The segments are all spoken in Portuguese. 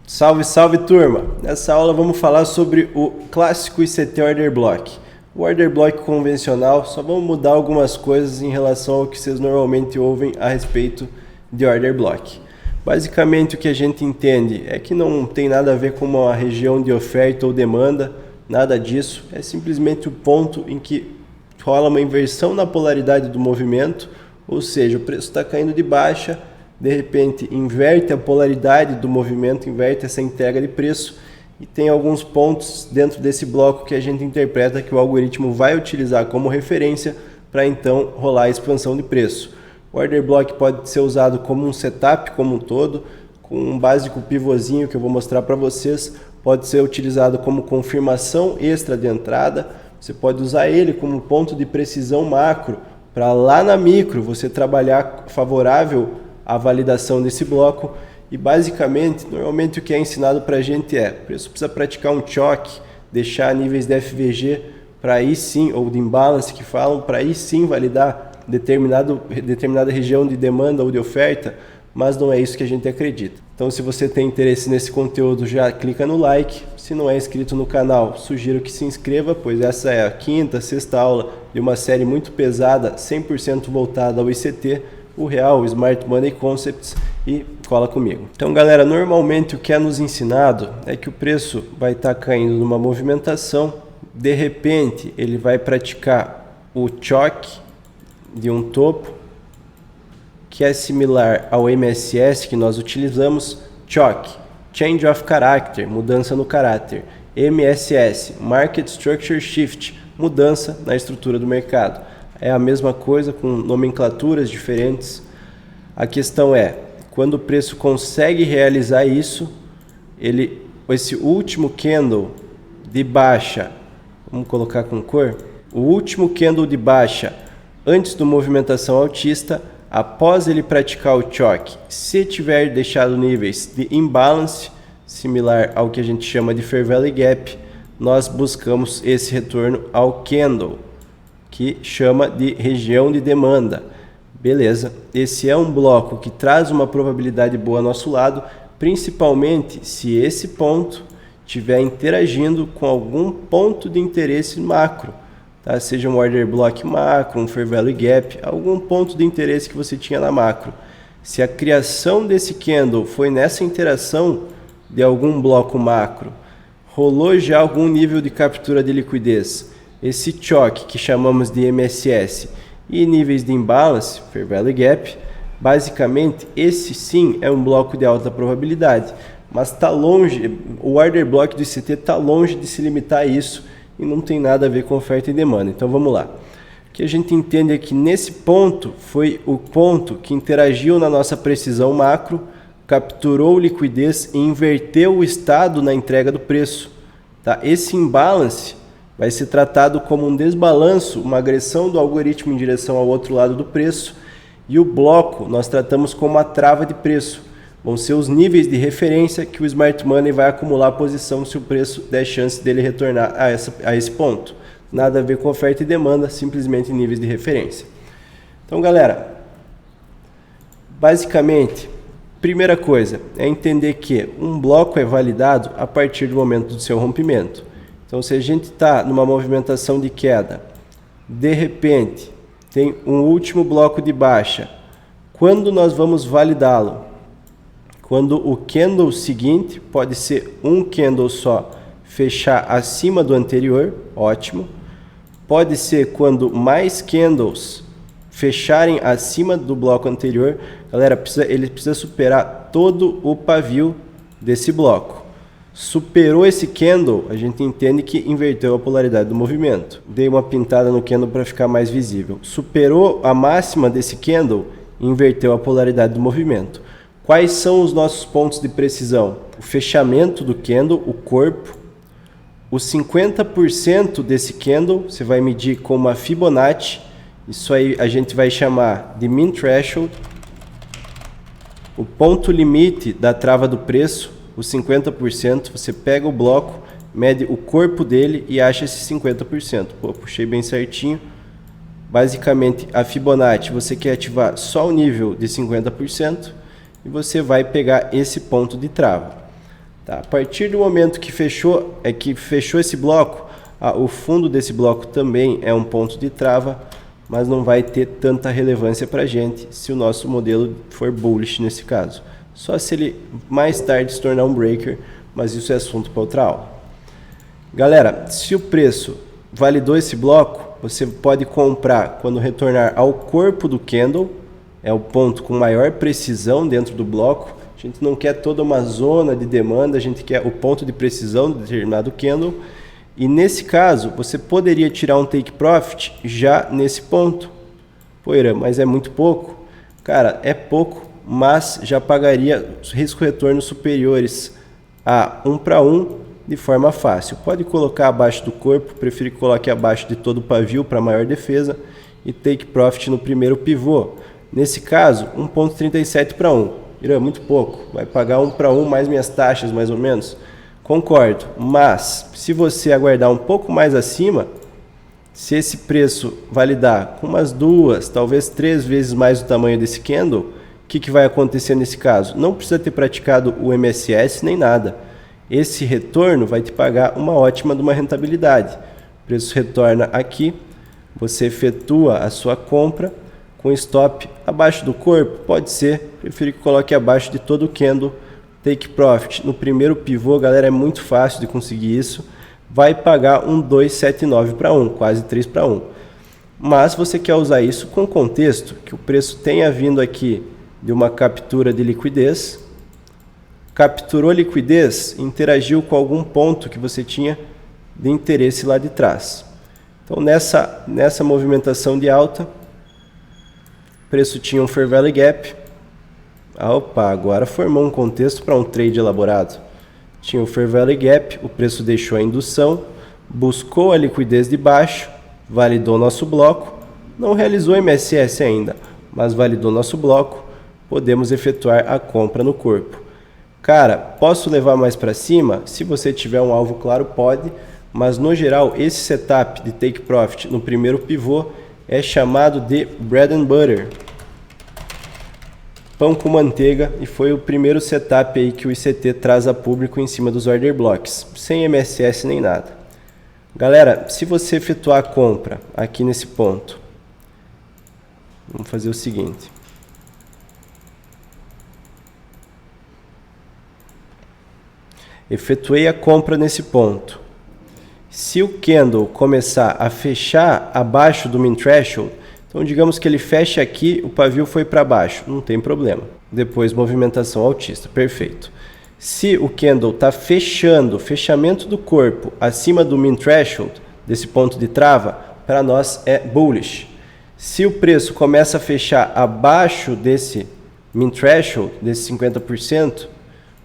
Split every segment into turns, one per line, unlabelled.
Salve, salve turma! Nessa aula vamos falar sobre o clássico ICT Order Block. O Order Block convencional, só vamos mudar algumas coisas em relação ao que vocês normalmente ouvem a respeito de Order Block. Basicamente o que a gente entende é que não tem nada a ver com uma região de oferta ou demanda, nada disso. É simplesmente o ponto em que rola uma inversão na polaridade do movimento, ou seja, o preço está caindo de baixa, de repente inverte a polaridade do movimento, inverte essa entrega de preço e tem alguns pontos dentro desse bloco que a gente interpreta que o algoritmo vai utilizar como referência para então rolar a expansão de preço. O Order Block pode ser usado como um setup como um todo, com um básico pivôzinho que eu vou mostrar para vocês, pode ser utilizado como confirmação extra de entrada, você pode usar ele como ponto de precisão macro para lá na micro você trabalhar favorável a validação desse bloco e basicamente, normalmente o que é ensinado para a gente é, o preço precisa praticar um choque, deixar níveis de FVG para aí sim, ou de imbalance que falam, para aí sim validar determinada região de demanda ou de oferta, mas não é isso que a gente acredita. Então se você tem interesse nesse conteúdo, já clica no like, se não é inscrito no canal, sugiro que se inscreva, pois essa é a quinta, sexta aula de uma série muito pesada, 100% voltada ao ICT, o Real, o Smart Money Concepts, e cola comigo. Então galera, normalmente o que é nos ensinado é que o preço vai estar caindo numa movimentação, de repente ele vai praticar o choque de um topo, que é similar ao MSS que nós utilizamos, choque, change of character, mudança no caráter, MSS, market structure shift, mudança na estrutura do mercado. É a mesma coisa com nomenclaturas diferentes. A questão é, quando o preço consegue realizar isso, esse último candle de baixa, vamos colocar com cor, o último candle de baixa antes da movimentação altista, após ele praticar o choque, se tiver deixado níveis de imbalance, similar ao que a gente chama de Fair Value Gap, nós buscamos esse retorno ao candle, que chama de região de demanda. Beleza, esse é um bloco que traz uma probabilidade boa ao nosso lado, principalmente se esse ponto estiver interagindo com algum ponto de interesse macro, tá? Seja um Order Block macro, um Fair Value Gap, algum ponto de interesse que você tinha na macro. Se a criação desse candle foi nessa interação de algum bloco macro, rolou já algum nível de captura de liquidez, esse choque que chamamos de MSS e níveis de imbalance, Fair Value Gap, basicamente esse sim é um bloco de alta probabilidade, mas está longe, o Order Block do ICT está longe de se limitar a isso e não tem nada a ver com oferta e demanda. Então vamos lá. O que a gente entende é que nesse ponto foi o ponto que interagiu na nossa precisão macro, capturou liquidez e inverteu o estado na entrega do preço. Tá? Esse imbalance vai ser tratado como um desbalanço, uma agressão do algoritmo em direção ao outro lado do preço, e o bloco nós tratamos como uma trava de preço. Vão ser os níveis de referência que o Smart Money vai acumular a posição se o preço der chance dele retornar a esse ponto. Nada a ver com oferta e demanda, simplesmente níveis de referência. Então galera, basicamente, primeira coisa é entender que um bloco é validado a partir do momento do seu rompimento. Então, se a gente está numa movimentação de queda, de repente, tem um último bloco de baixa, quando nós vamos validá-lo? Quando o candle seguinte, pode ser um candle só, fechar acima do anterior, ótimo. Pode ser quando mais candles fecharem acima do bloco anterior. Galera, ele precisa superar todo o pavio desse bloco. Superou esse candle, a gente entende que inverteu a polaridade do movimento. Dei uma pintada no candle para ficar mais visível. Superou a máxima desse candle, inverteu a polaridade do movimento. Quais são os nossos pontos de precisão? O fechamento do candle, o corpo. Os 50% desse candle, você vai medir com uma Fibonacci. Isso aí a gente vai chamar de Mean Threshold. O ponto limite da trava do preço, os 50%, você pega o bloco, mede o corpo dele e acha esse 50%. Pô, puxei bem certinho. Basicamente, a Fibonacci, você quer ativar só o nível de 50% e você vai pegar esse ponto de trava. Tá? A partir do momento que fechou esse bloco, o fundo desse bloco também é um ponto de trava, mas não vai ter tanta relevância para a gente se o nosso modelo for bullish nesse caso. Só se ele mais tarde se tornar um breaker, mas isso é assunto para outra aula. Galera, se o preço validou esse bloco, você pode comprar quando retornar ao corpo do candle, é o ponto com maior precisão dentro do bloco. A gente não quer toda uma zona de demanda, a gente quer o ponto de precisão de determinado candle. E nesse caso, você poderia tirar um take profit já nesse ponto. Pô, Irã, mas é muito pouco? Cara, é pouco, mas já pagaria risco-retorno superiores a 1 para 1 de forma fácil. Pode colocar abaixo do corpo, prefiro que coloque abaixo de todo o pavio para maior defesa e take profit no primeiro pivô. Nesse caso, 1,37 para 1. Irã, muito pouco. Vai pagar 1 para 1 mais minhas taxas, mais ou menos? Concordo, mas se você aguardar um pouco mais acima, se esse preço validar com umas 2, talvez 3 vezes mais o tamanho desse candle, o que vai acontecer nesse caso? Não precisa ter praticado o MSS nem nada. Esse retorno vai te pagar uma ótima de uma rentabilidade. O preço retorna aqui, você efetua a sua compra com stop abaixo do corpo, pode ser, prefiro que coloque abaixo de todo o candle. Take profit no primeiro pivô, galera, é muito fácil de conseguir isso. Vai pagar um 2,79 para 1, quase 3 para 1. Mas você quer usar isso com contexto, que o preço tenha vindo aqui de uma captura de liquidez, capturou liquidez, interagiu com algum ponto que você tinha de interesse lá de trás. Então nessa movimentação de alta, o preço tinha um Fair Value Gap. Opa, agora formou um contexto para um trade elaborado. Tinha o Fair Value Gap, o preço deixou a indução, buscou a liquidez de baixo, validou nosso bloco, não realizou MSS ainda, mas validou nosso bloco, podemos efetuar a compra no corpo. Cara, posso levar mais para cima? Se você tiver um alvo claro, pode, mas no geral esse setup de take profit no primeiro pivô é chamado de bread and butter. Pão com manteiga, e foi o primeiro setup aí que o ICT traz a público em cima dos order blocks, sem MSS nem nada. Galera, se você efetuar a compra aqui nesse ponto, vamos fazer o seguinte. Efetuei a compra nesse ponto. Se o candle começar a fechar abaixo do min threshold, então digamos que ele fecha aqui, o pavio foi para baixo, não tem problema. Depois movimentação altista, perfeito. Se o candle está fechando, fechamento do corpo acima do min threshold, desse ponto de trava, para nós é bullish. Se o preço começa a fechar abaixo desse min threshold, desse 50%,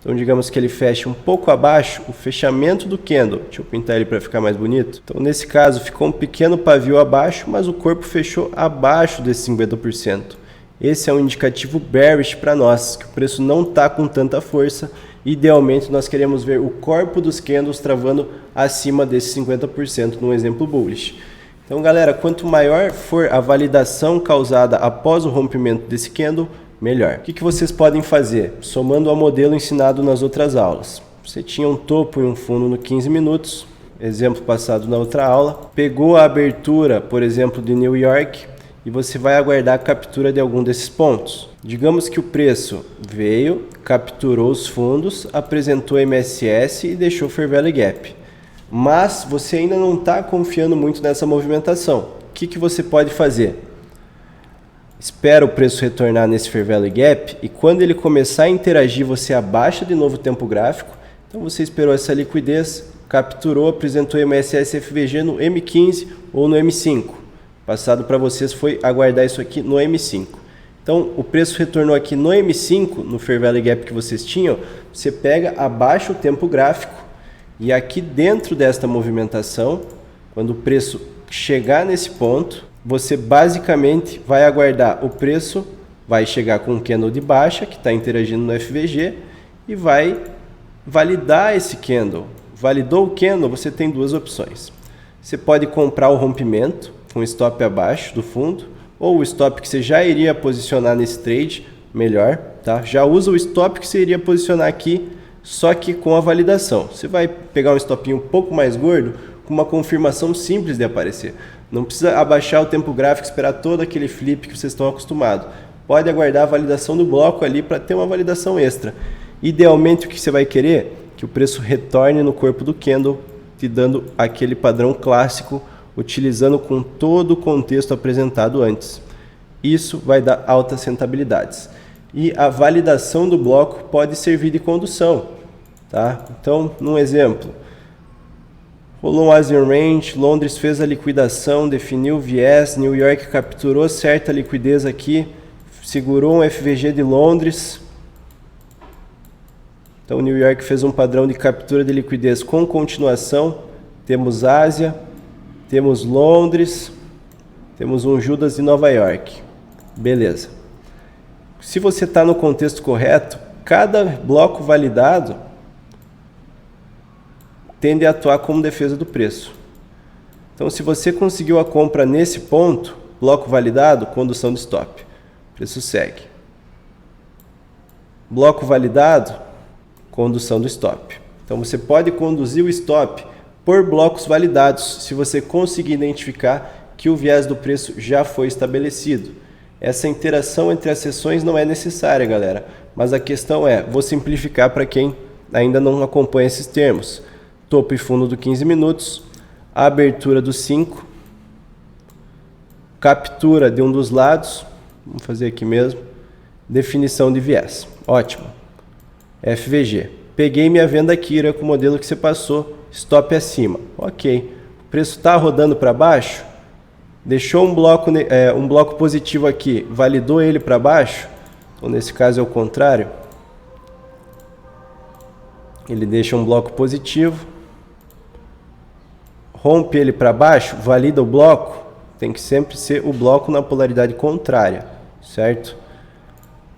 então digamos que ele fecha um pouco abaixo, o fechamento do candle, deixa eu pintar ele para ficar mais bonito. Então nesse caso ficou um pequeno pavio abaixo, mas o corpo fechou abaixo desse 50%. Esse é um indicativo bearish para nós, que o preço não está com tanta força. Idealmente nós queremos ver o corpo dos candles travando acima desse 50% num exemplo bullish. Então galera, quanto maior for a validação causada após o rompimento desse candle, melhor. O que vocês podem fazer? Somando ao modelo ensinado nas outras aulas. Você tinha um topo e um fundo no 15 minutos, exemplo passado na outra aula. Pegou a abertura, por exemplo, de New York, e você vai aguardar a captura de algum desses pontos. Digamos que o preço veio, capturou os fundos, apresentou MSS e deixou Fair Value Gap. Mas você ainda não está confiando muito nessa movimentação. O que você pode fazer? Espera o preço retornar nesse Fair Value Gap e quando ele começar a interagir, você abaixa de novo o tempo gráfico. Então você esperou essa liquidez, capturou, apresentou MSS FVG no M15 ou no M5. Passado para vocês foi aguardar isso aqui no M5. Então o preço retornou aqui no M5, no Fair Value Gap que vocês tinham, você pega, abaixa o tempo gráfico e aqui dentro desta movimentação, quando o preço chegar nesse ponto, você basicamente vai aguardar o preço, vai chegar com um candle de baixa, que está interagindo no FVG, e vai validar esse candle. Validou o candle, você tem duas opções. Você pode comprar o rompimento, com stop abaixo do fundo, ou o stop que você já iria posicionar nesse trade, melhor, tá? Já usa o stop que você iria posicionar aqui só que com a validação. Você vai pegar um stopinho um pouco mais gordo, com uma confirmação simples de aparecer. Não precisa abaixar o tempo gráfico, esperar todo aquele flip que vocês estão acostumados. Pode aguardar a validação do bloco ali para ter uma validação extra. Idealmente, o que você vai querer? Que o preço retorne no corpo do candle, te dando aquele padrão clássico, utilizando com todo o contexto apresentado antes. Isso vai dar altas rentabilidades. E a validação do bloco pode servir de condução. Tá? Então, num exemplo, rolou um Asian Range, Londres fez a liquidação, definiu o viés, New York capturou certa liquidez aqui, segurou um FVG de Londres. Então, New York fez um padrão de captura de liquidez com continuação. Temos Ásia, temos Londres, temos um Judas de Nova York. Beleza. Se você está no contexto correto, cada bloco validado tende a atuar como defesa do preço. Então, se você conseguiu a compra nesse ponto, bloco validado, condução de stop. O preço segue. Bloco validado, condução do stop. Então, você pode conduzir o stop por blocos validados, se você conseguir identificar que o viés do preço já foi estabelecido. Essa interação entre as sessões não é necessária, galera. Mas a questão é, vou simplificar para quem ainda não acompanha esses termos. Topo e fundo do 15 minutos, abertura do 5, captura de um dos lados, vamos fazer aqui mesmo, definição de viés. Ótimo. FVG. Peguei minha venda Kira com o modelo que você passou, stop acima. Ok. O preço está rodando para baixo, deixou um bloco positivo aqui, validou ele para baixo, então nesse caso é o contrário. Ele deixa um bloco positivo, rompe ele para baixo, valida o bloco, tem que sempre ser o bloco na polaridade contrária, certo?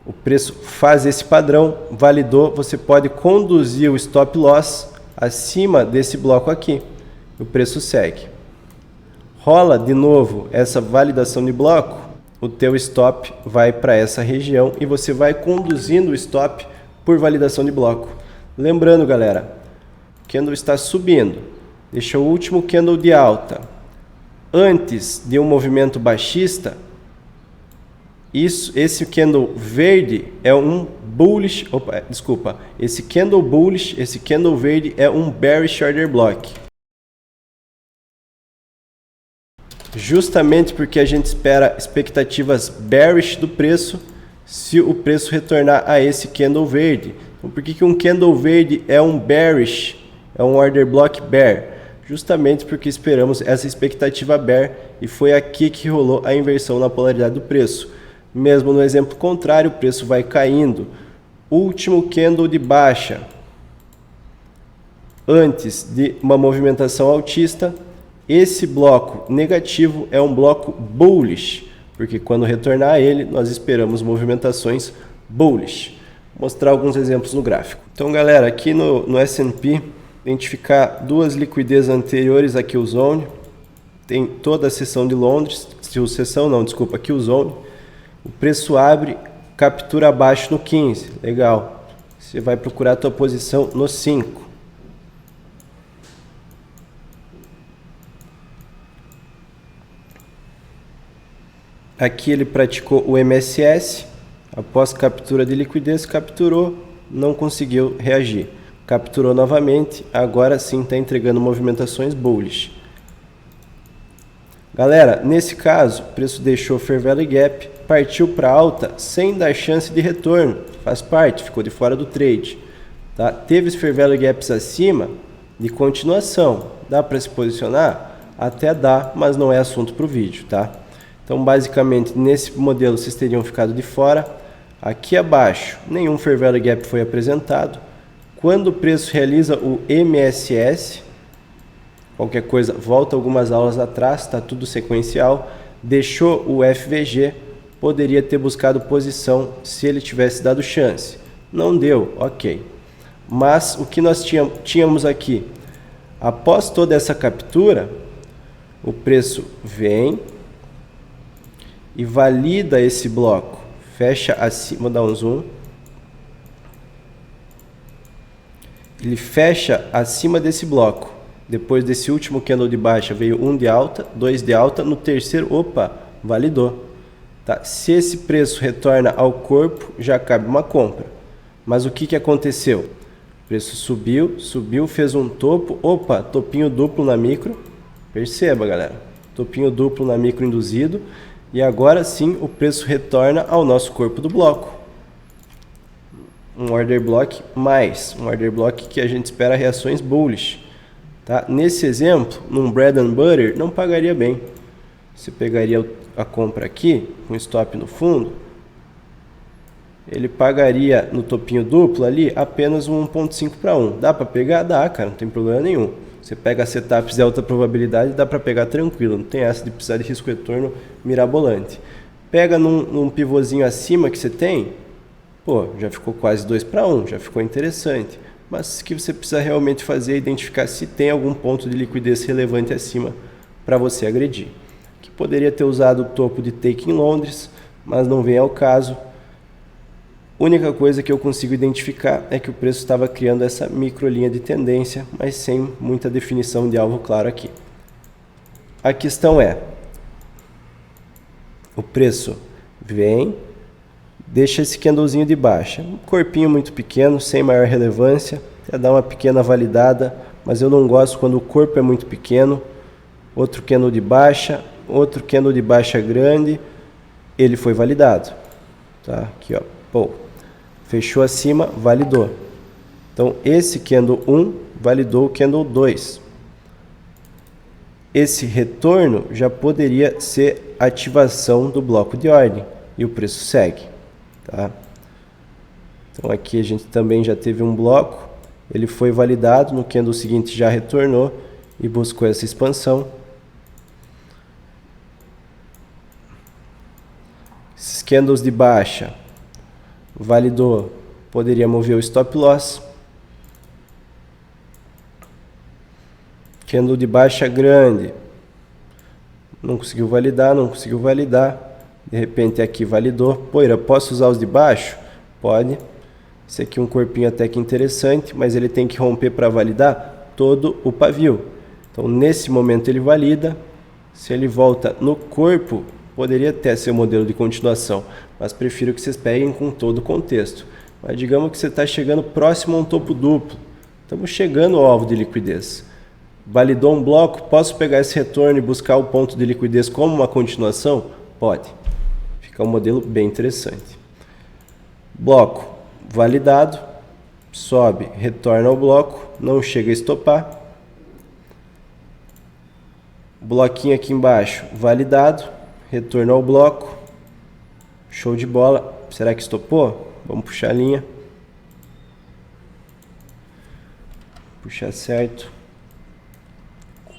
O preço faz esse padrão, validou, você pode conduzir o stop loss acima desse bloco aqui, o preço segue. Rola de novo essa validação de bloco, o teu stop vai para essa região e você vai conduzindo o stop por validação de bloco. Lembrando, galera, o candle está subindo, deixa o último candle de alta antes de um movimento baixista. Esse candle verde é um bullish, esse candle bullish, esse candle verde é um bearish order block. Justamente porque a gente espera expectativas bearish do preço, se o preço retornar a esse candle verde. Então, por que um candle verde é um bearish, é um order block bear? Justamente porque esperamos essa expectativa bear e foi aqui que rolou a inversão na polaridade do preço. Mesmo no exemplo contrário, o preço vai caindo. Último candle de baixa, antes de uma movimentação altista, esse bloco negativo é um bloco bullish, porque quando retornar a ele, nós esperamos movimentações bullish. Vou mostrar alguns exemplos no gráfico. Então, galera, aqui no S&P, identificar duas liquidez anteriores a Kill Zone, tem toda a seção de Londres, Kill Zone. O preço abre, captura abaixo no 15, legal. Você vai procurar a tua posição no 5. Aqui ele praticou o MSS, após captura de liquidez, capturou, não conseguiu reagir. Capturou novamente, agora sim está entregando movimentações bullish. Galera, nesse caso, o preço deixou Fair Value Gap, partiu para alta sem dar chance de retorno, faz parte, ficou de fora do trade. Tá? Teve os Fair Value Gaps acima, de continuação, dá para se posicionar? Até dá, mas não é assunto para o vídeo. Tá? Então, basicamente, nesse modelo vocês teriam ficado de fora. Aqui abaixo, nenhum Fair Value Gap foi apresentado. Quando o preço realiza o MSS, qualquer coisa, volta algumas aulas atrás, está tudo sequencial. Deixou o FVG, poderia ter buscado posição se ele tivesse dado chance. Não deu, ok. Mas o que nós tínhamos aqui, após toda essa captura, o preço vem e valida esse bloco. Fecha acima, vou dar um zoom. ele fecha acima desse bloco. Depois desse último candle de baixa veio 1 de alta, 2 de alta, no terceiro, opa, validou. Tá? Se esse preço retorna ao corpo, já cabe uma compra. Mas o que aconteceu? O preço subiu, fez um topo, opa, topinho duplo na micro. Perceba, galera, topinho duplo na micro induzido. E agora sim o preço retorna ao nosso corpo do bloco. Um order block mais, um order block que a gente espera reações bullish. Tá? Nesse exemplo, num bread and butter, não pagaria bem. Você pegaria a compra aqui, com stop no fundo, ele pagaria no topinho duplo ali apenas um 1.5 para 1. Dá para pegar? Dá, cara, não tem problema nenhum. Você pega setups de alta probabilidade, dá para pegar tranquilo, não tem essa de precisar de risco-retorno mirabolante. Pega num pivôzinho acima que você tem, pô, já ficou quase 2 para 1, já ficou interessante. Mas o que você precisa realmente fazer é identificar se tem algum ponto de liquidez relevante acima para você agredir. Que poderia ter usado o topo de take em Londres, mas não vem ao caso. Única coisa que eu consigo identificar é que o preço estava criando essa microlinha de tendência, mas sem muita definição de alvo claro aqui. A questão é, o preço vem, deixa esse candlezinho de baixa, um corpinho muito pequeno, sem maior relevância, até dá uma pequena validada, mas eu não gosto quando o corpo é muito pequeno. Outro candle de baixa, outro candle de baixa grande, ele foi validado. Tá? Aqui, ó, pô. Fechou acima, validou. Então, esse candle 1 validou o candle 2. Esse retorno já poderia ser ativação do bloco de ordem e o preço segue. Tá? Então, aqui a gente também já teve um bloco, ele foi validado, no candle seguinte já retornou e buscou essa expansão. Esses candles de baixa, validou, poderia mover o stop loss. Candle de baixa grande, não conseguiu validar, de repente aqui validou. Poeira, posso usar os de baixo? Pode. Esse aqui é um corpinho até que interessante, mas ele tem que romper para validar todo o pavio. Então nesse momento ele valida, se ele volta no corpo, poderia até ser um modelo de continuação, mas prefiro que vocês peguem com todo o contexto. Mas digamos que você está chegando próximo a um topo duplo. Estamos chegando ao alvo de liquidez. Validou um bloco, posso pegar esse retorno e buscar o ponto de liquidez como uma continuação? Pode. Fica um modelo bem interessante. Bloco validado, sobe, retorna ao bloco, não chega a estopar. Bloquinho aqui embaixo, validado, retorno ao bloco, show de bola. Será que estopou? Vamos puxar a linha. Puxar certo.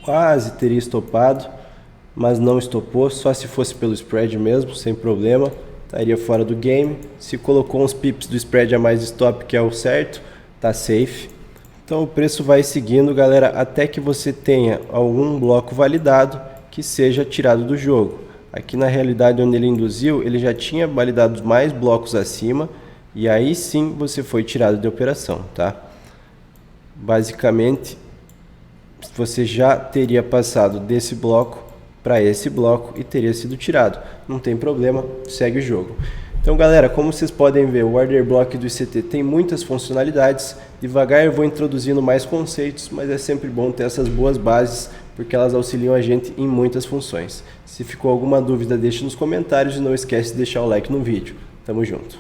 Quase teria estopado, mas não estopou, só se fosse pelo spread mesmo, sem problema, estaria fora do game. Se colocou uns pips do spread a mais de stop, que é o certo, tá safe. Então o preço vai seguindo, galera, até que você tenha algum bloco validado que seja tirado do jogo. Aqui na realidade onde ele induziu, ele já tinha validado mais blocos acima e aí sim você foi tirado de operação, tá? Basicamente, você já teria passado desse bloco para esse bloco e teria sido tirado. Não tem problema, segue o jogo. Então, galera, como vocês podem ver, o Order Block do ICT tem muitas funcionalidades. Devagar eu vou introduzindo mais conceitos, mas é sempre bom ter essas boas bases, porque elas auxiliam a gente em muitas funções. Se ficou alguma dúvida, deixe nos comentários e não esquece de deixar o like no vídeo. Tamo junto!